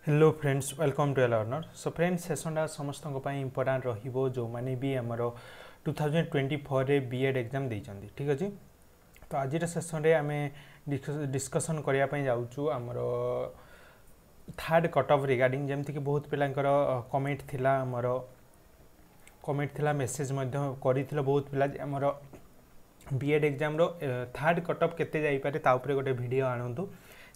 Hello friends welcome to learner so friends सेसनटा समस्त important रो जो मैंने भी आमर 2024 रे बीएड एग्जाम देइचंदी ठीक अच्छे। तो आज सेसन रे आम डिस्कसन करने जाऊँ आमर थर्ड कट ऑफ रिगार्डिंग जमती कि बहुत पिलांकर कमेंट थिला आमर कमेंट थिला मेसेज कर बहुत पिला आमर बीएड एग्जाम रो थर्ड कट ऑफ केते जाई पारे ता ऊपर गोटे वीडियो आनंतु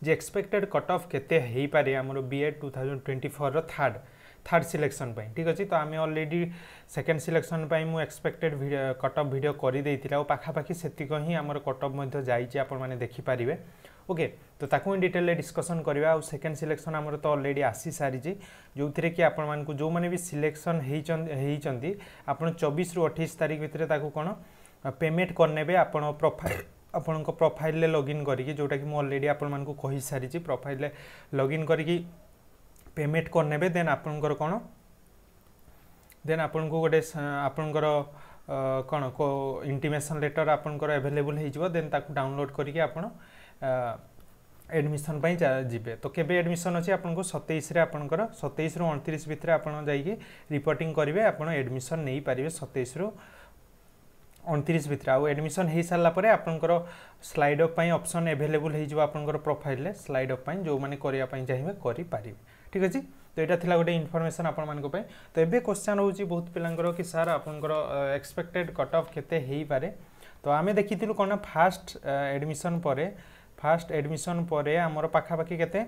जे एक्सपेक्टेड कट ऑफ केते हेई पारे आमर बीएड 2024 रो थर्ड सिलेक्शन पाई ठीक अच्छे। तो आम ऑलरेडी सेकेंड सिलेक्शन पाई मु एक्सपेक्टेड कट ऑफ वीडियो कर देइतिला और पाखापाखि सेतिक ही आमर कट ऑफ मध्ये जाइछि आपण माने देखि पारिबे ओके। तो ताकू डिटेल डिस्कसन करबा और सेकेंड सिलेक्शन आमर तो ऑलरेडी आसी सारी जो थे कि आपण मानकु जो माने भी सिलेक्शन हेइचंती आपण 24 रु 28 तारिख भितर ताकू कोन पेमेंट करनेबे आपण प्रोफाइल आपण प्रोफाइल लॉगिन करिकी जोटा कि ऑलरेडी आपण मानकु कहि सारी प्रोफाइल लॉगिन करिकी पेमेंट करनेबे देन आपनकर कोन देन आपन को गोटे आपनकर कोन को इंटीमेशन लेटर आपनकर अवेलेबल हे जिवो देन ताकू डाउनलोड करिकी आपण एडमिशन पाई जिबे। तो केबे एडमिशन अछि आपन को 27 रे आपनकर 27 रु 29 भितर आपण जाईकी रिपोर्टिंग करिवे आपण एडमिशन नै पारिबे 27 रु 29 भितर आउ एडमिशन हो सारा पर आपंकर स्लाइड अप ऑप्शन अवेलेबल हो आपंकर प्रोफाइल स्लाइड अप जो मैंने करने चाहिए करें ठीक अच्छे। तो यहाँ थी गोटे इनफर्मेशन आपण मानक तो ये क्वेश्चन रोचे बहुत पिलांकर कि सार आपंकर एक्सपेक्टेड कट ऑफ केते हेई पारे। तो आम देखी कौन फास्ट एडमिशन पर आमर पाखापाखि केते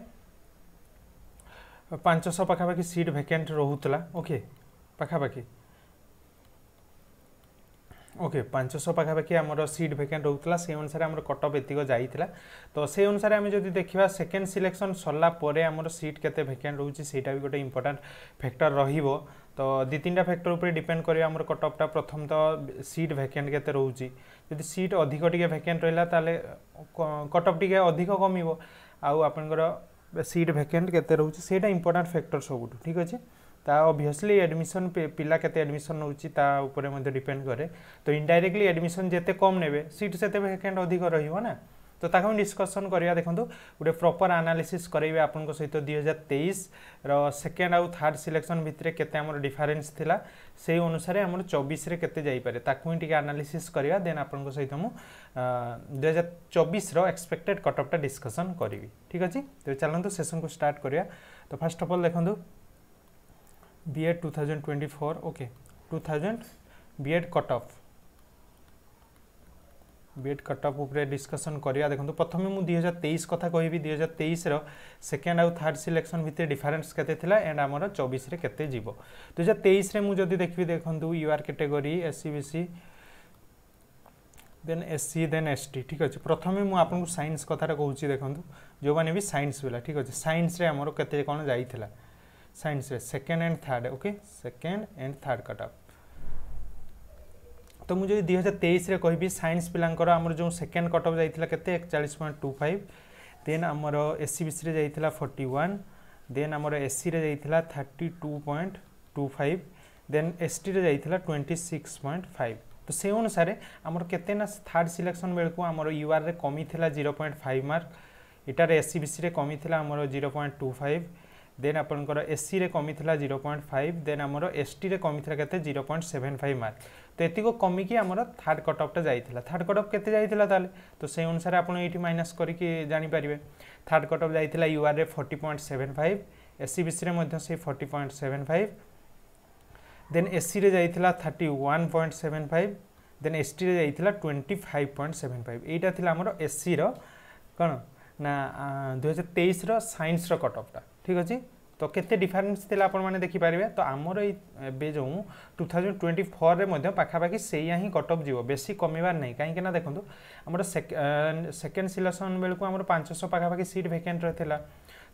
500 पाखापाखि सीट वैकेंट रोला ओके पाखापाखि ओके 500 पाखापाखि आमर सीट वैकेंट रोला से अनुसार आमर कट ऑफ एतिक जाइथिला। तो से अनुसार आम जदि देखा सेकेंड सिलेक्शन सरला परे आमर सीट केते वैकेंट रोचे सेटा भी गोटे इंपोर्टेंट फैक्टर रहिबो। तो दि तीनटा फैक्टर ऊपर डिपेंड करिया आमर कट ऑफटा प्रथम तो सीट वैकेंट केते रोची जदि सीट अधिक टिके वैकेंट रहला ताले कट ऑफ टिके अधिक कमिवो आउ आपनकर सीट वैकेंट केते रोची सेटा इंपोर्टेंट फैक्टर सबुठ ठीक अच्छे। ता ऑब्वियसली एडमिशन पिला केते एडमिशन नउची ता ऊपर मध्ये डिपेंड करे। तो इनडायरेक्टली एडमिशन जेते कम नेबे सीट सेते वैकेंट अधिक रहिबो ना। तो ताकू डिस्कसन करिया देखंतु गोटे प्रॉपर एनालिसिस करैबे आपन को सहित 2023 रो सेकेंड आउ थर्ड सिलेक्शन भितरे केते हमर डिफरेंस थिला से अनुसार हमर 24 रे केते जाई पारे ताकू टिके एनालिसिस करिया देन आपन को सहित मु 2024 रो एक्सपेक्टेड कट ऑफ टा डिस्कशन करिवि ठीक अछि। तो चलंतु सेशन को स्टार्ट करिया। तो फर्स्ट ऑफ ऑल देखंतु B Ed 2024 okay 2000 B Ed cut off ऊपर डिस्कसन करिया देखंतु प्रथम मु 2023 कथा कहबी 2023 रो सेकेंड आउ थर्ड सिलेक्शन भितर डिफरेंस केते थिला एंड हमर 24 रे केते जीवो 2023 रे मु जदी देखबी देखंतु UR category SC BC then SC then ST ठीक अछि। प्रथम मु आपन साइंस कथा कहूची देखंतु जो माने भी साइंस वाला ठीक अछि साइंस रे हमर केते कोन जाइथिला साइंस रे second and third okay second and third cut of. तो मुझे 2023 रे कहबी साइंस पिलांकर हमर जो सेकेंड कट ऑफ जाइथिला केते 41.25 देन हमर एससीबीसी रे जाइथिला 41 देन हमर एससी रे जाइथिला 32.25 देन एसटी रे जाइथिला 26.5। तो से अनुसार हमर केते ना थर्ड सिलेक्शन बेल को हमर यूआर रे कमी थिला 0.5 मार्क इटार एससीबीसी रे कमी थिला हमर 0.25 देन आपनकर एससी रे कमी थिला 0.5 देन हमर एसटी रे कमी थिला केते 0.75 मार्क। तो एतिको कमी की हमर थर्ड कट ऑफ टा जाइथिला थर्ड कट ऑफ केते जाइथिला ताले तो से अनुसार आपण एठी माइनस करी के जानि परिबे थर्ड कट ऑफ जाइथिला यूआर रे 40.75 एससीबीसी रे मध्ये से 40.75 देन एससी रे जाइथिला 31.75 देन एसटी रे जाइथिला 25.75 एटा थिला हमर एससी रो कोन ना 2023 रो साइंस रो कट ऑफ टा ठीक अच्छे। तो केते डिफरेंस थिला आपण माने देखि पारिबे। तो आमर ए जो 2024 रे मध्ये पाखापाखि सेया ही कट ऑफ जीवो बेसी कमिबार नै काहे कि ना देखंतु हमर सेकेंड सिलेक्शन बेल को हमर 500 पाखापाखि सीट वैकेंट रहथिला।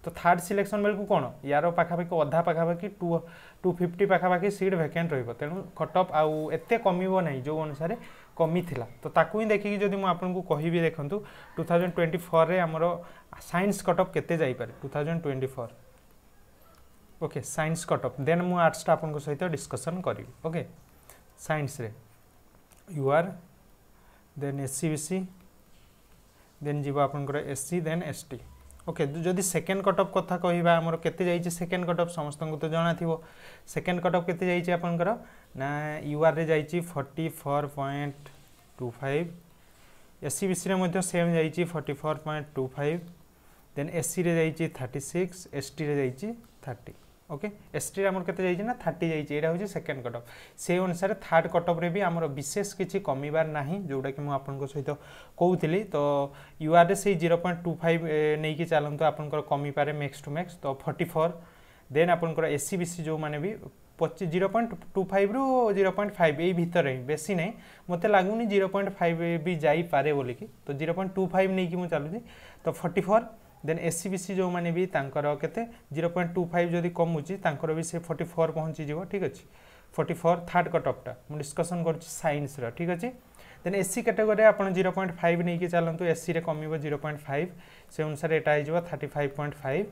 तो थर्ड सिलेक्शन बेल को कोन यारो पाखापाखि अधा पाखापाखि 250 पाखापाखि सीट वैकेंट रहइबो तेनु कट ऑफ आउ एते कमिबो नै जो अनुसार कमी थिला। तो ताकू ही देखि जदि मु आपन को कहिबी देखंतु 2024 रे हमर साइंस कट ऑफ केते जाई पारे 2024 okay science cut off then मु आर्ट्स टा आपन को सहित डिस्कशन करी ओके साइंस रे यूआर देन एससीबीसी देन जीवा आपन को एससी देन एसटी ओके जदि सेकेंड कट ऑफ कथा कहवा आमर केते जाइए सेकेंड कट ऑफ समस्त को तो जाना थी सेकेंड कट ऑफ केते जाइए आपनकर ना यूआर रे जाइए 44.25 एससीबीसी रे मध्य सेम जाइए 44.25 देन एससी रे जाइए 36 एसटी रे जाइए 30 ओके एसटी आमर केते जाइए ना 30 जाइए यहाँ हूँ सेकेंड कट ऑफ से अनुसार थर्ड कट ऑफ रे भी आमर विशेष किसी कमिबार नहीं जोटा कि मुझे सहित कहूली तो यूआर रे से 0.25 नहीं कि चलते आपंकर कमी पारे मैक्स टू मैक्स तो 44 देन आपंकर एससीबीसी जो मैंने भी 0.25 रु 0.5 यही भितर ही बेसी नहीं मत लगुनि 0.5 भी जापे बोलिकी तो 0.25 नहीं कि मुझे चलुची तो 44 देन एससीबीसी जो मैंने भी केते 0.25 जदि कमुची भी से 44 पहुँची जीव ठीक अच्छे 44 थर्ड कट ऑफटा मुझे डिस्कसन कर साइंस ठीक अच्छे देन एससी कैटेगरी आप 0.5 नहीं कि चलतु एससी रे कमिबो 0.5 से अनुसार यहाँ हो 35.5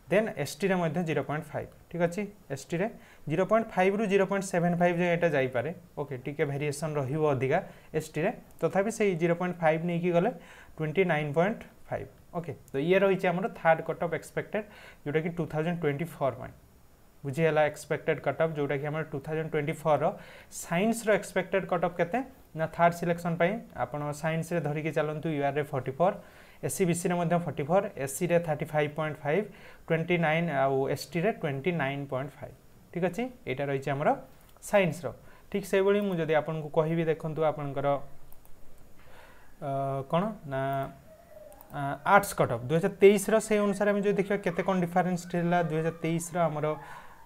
देन एसटी रे मध्य 0.5 ठीक अच्छे एसटी रे 0.5 रु 0.75 जो यहाँ जापे ओके टिके वेरिएशन रहिबो अधिका एसटी रे तथापि से 0.5 नहीं कि गले 29.5 ओके तो ये रही है थर्ड कट ऑफ एक्सपेक्टेड जोटा कि 2024 में बुझीगला एक्सपेक्टेड कट ऑफ जोटा कि 2024 साइंस रो एक्सपेक्टेड कट ऑफ केते ना थर्ड सिलेक्शन आपण साइंस रे धरिकी चलतु यूआर रे 44 एससीबीसी रे मध्य 44 एससी रे 35.5 29 आउ एसटी रे 29.5 ठीक अच्छे यहाँ रही है आमर साइंस रो ठीक से भाई मुझे आपन को कहबी देखंतु आपनकर कौन ना आर्ट्स कट ऑफ 2023 से अनुसार आम जो देखा केते कौन डिफरेन्स था 2023 आमर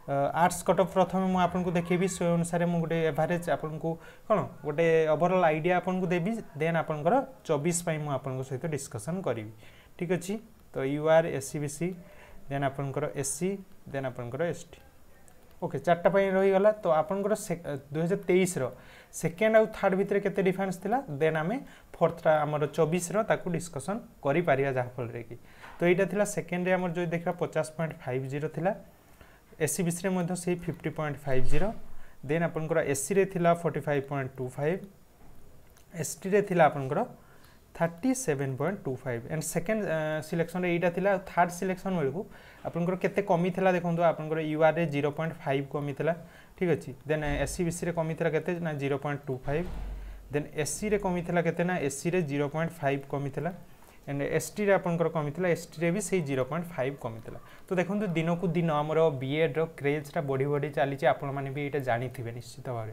आर्ट्स कट ऑफ प्रथम मुझे आपको देखेबी से अनुसार मुझे गोटे एवरेज आपको कौन गोटे ओवरऑल आइडिया आपको देवी देन आपंकर 24 मुझे सहित डिस्कसन करी ठीक अच्छे तो यूआर एससीबीसी देन आपंकर एससी देन आपंकर एसटी ओके चार्टा रहीगला तो आपंकर 2023 सेकेंड आउ थर्ड भितर केते डिफरेंस थिला देन आमे फोर्थ आमर 24 ताकू डिस्कसन करि पारिया जहाँफल कि तो यहाँ थिला सेकेंड रे आमर जो देखा 50.50 थिला एससीबीसी रे मध्य से 50.50 देन आपनकर एससी रे थिला 45.25 एसटी रे थिला आपनकर 37.25 एंड सेकेंड सिलेक्शन यहाँ थिला थर्ड सिलेक्शन बेलू आपनकर केते कमी थिला देखंतु आपनकर यूआर रे 0.5 कमी थिला ठीक अच्छे देन एससीबीसी रे कमी थिला केते ना 0.25 देन एससी रे कमी थिला केते ना एससी रे 0.5 कमी थिला एंड एसटी रे आपनकर कमी थिला एसटी रे भी से 0.5 कमी थिला तो देखंतु दिन को दिन हमर बीएड रो क्रेज टा बढ़ी बढ़ी चली आपण माने भी एटा जानी थिबे निश्चित भाव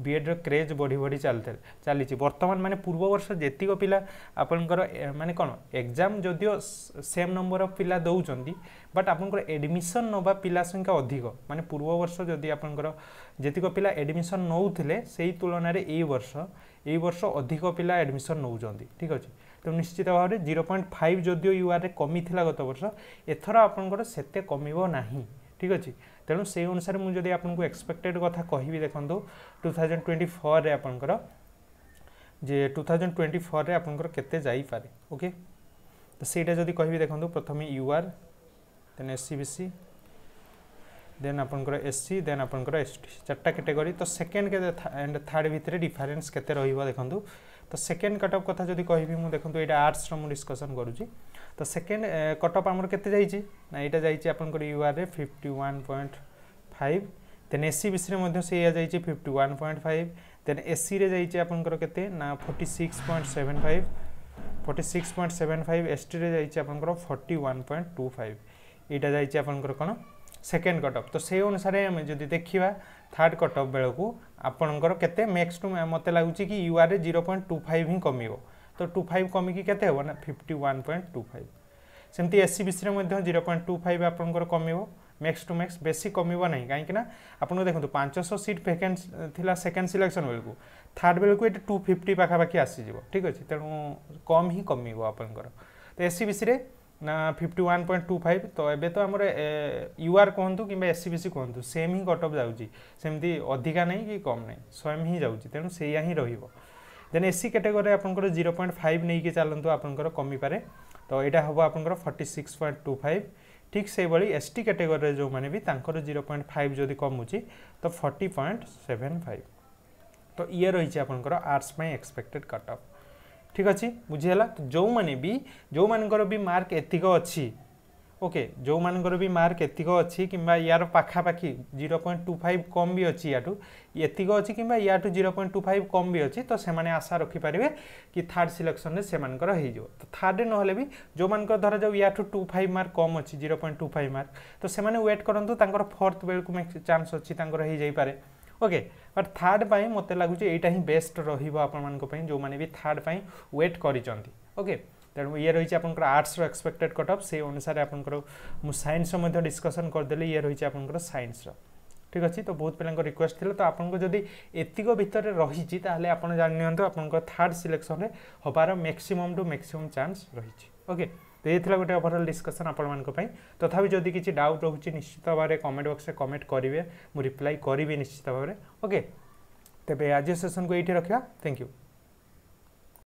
बीएड रो क्रेज बढ़ी बढ़ी चली बर्तमान माने पूर्व वर्ष जेतिक पिला आपनकर माने कौन एग्जाम जदियो सेम नंबर ऑफ पिला दौरान बट आपनकर एडमिशन नवा पिला संख्या अधिक माने पूर्व वर्ष जदि आपनकर जेतिक पिला एडमिशन नौथिले सेही तुलन रे एई वर्ष अधिक पिला एडमिशन नौजंदी ठीक अछि तो निश्चित भाव में 0.5 जदियो यूआर रे कमी थिला गत वर्ष एथर आपनकर सेते कमिबो नाही ठीक अच्छे तेणु से अनुसार मुझे आपको एक्सपेक्टेड कथा कहि देखो 2024 रे आपनकर जे 2024 रे आपनकर केते जाई पारे ओके तो सेटा जदि कहि देखो प्रथम यूआर देन एससीबीसी देन आपनकर एससी देन आपनकर एसटी चार्टा कैटेगरी तो सेकेंड एंड थर्ड भितर डिफरेन्स केते रहिबो देखंतु तो सेकेंड कट ऑफ कथा जदि कहि मु देखंतु एटा आर्ट्स रो मु डिस्कशन करूची तो सेकेंड कट ऑफ आमर केते जाइए ना यहाँ जाइए आपनकर यूआर रे 51.5 देन एससीबीसी रे मध्य से जाइए 51.5 देन एससी रे जाइए आपनकर केते ना 46.75 एसटी रे जाइए आपनकर 41.25 यहाँ जाइए आपनकर कौन सेकेंड कट ऑफ तो से अनुसार आम जदि देखा थर्ड कट ऑफ बेलू आपनकर केते मैक्स टू मत लगुच कि यूआर रे 0.25 ही कमिबो तो 25 कमिकी केते हो ना 51.25 सेमती एससीबीसी रे मध्य 0.25 आपनकर कमिबो मैक्स टू मैक्स बेसी कमिबो नहीं कहीं आपन देखो 500 सीट वैकेंट थिला सेकेंड सिलेक्शन बेलू थर्ड बेलू ये 250 पाखापाखि आसीज ठीक अच्छे तेणु कम ही कमिबो आपनकर तो एससीबीसी रे ना 51.25 तो एबे तो आमर यूआर कहतु कि एससीबीसी कहतु सेम ही कट ऑफ जाउची सेमती अधिका नहीं कि कम नहीं स्वयं ही जाउची तेणु सेया ही रहिबो देन एससी कैटेगरी आपनकर 0.5 नहीं कि चलतु आपनकर कमी पारे तो यहाँ हम आपनकर 46.25 ठीक से भाई एसटी कैटेगरी जो मैंने भी तांकर 0.5 जदि कमुची तो 40.75 तो ये रही है आपनकर आर्ट्स में एक्सपेक्टेड कट ऑफ ठीक अच्छे बुझीगला तो जो माने भी मार्क एतिक अच्छी ओके जो मानकर भी मार्क एतिक अच्छी कि यार पाखापाखि 0.25 कम भी अच्छी या एतिक अच्छी कि या 0.25 कम भी अच्छी तो से आशा रखिपारे कि थर्ड सिलेक्शन से हो तो थर्ड ना भी जो मान धर जाऊ या 25 मार्क कम अच्छी 0.25 मार्क तो से वेट करूँ फोर्थ बेलू चांस अच्छी हो जापे ओके बट थर्ड पाई मत लगुच यहाँ ही बेस्ट रही जो मैंने भी थर्ड पाई वेट कर ओके तेणु ये रही है आर्ट्स एक्सपेक्टेड कट ऑफ से अनुसार आपंकर मुझे साइंस डिस्कसन करदेली ये रही है साइंस ठीक अच्छे तो बहुत पिला रिक्वेस्ट थी तो आपको जब एतिक भितर रही आप जानी आप थर्ड सिलेक्शन में हबार मैक्सिमम टू मैक्सिमम चांस रही ओके तो ये गोटे ओवरऑल डिस्कसन आपण तथापि जदि किसी डाउट रोचे निश्चित भाव में कमेंट बॉक्स में कमेंट करेंगे मुझे रिप्लाई करी निश्चित भाव में ओके तेज आज सेशन को ये रखा थैंक यू।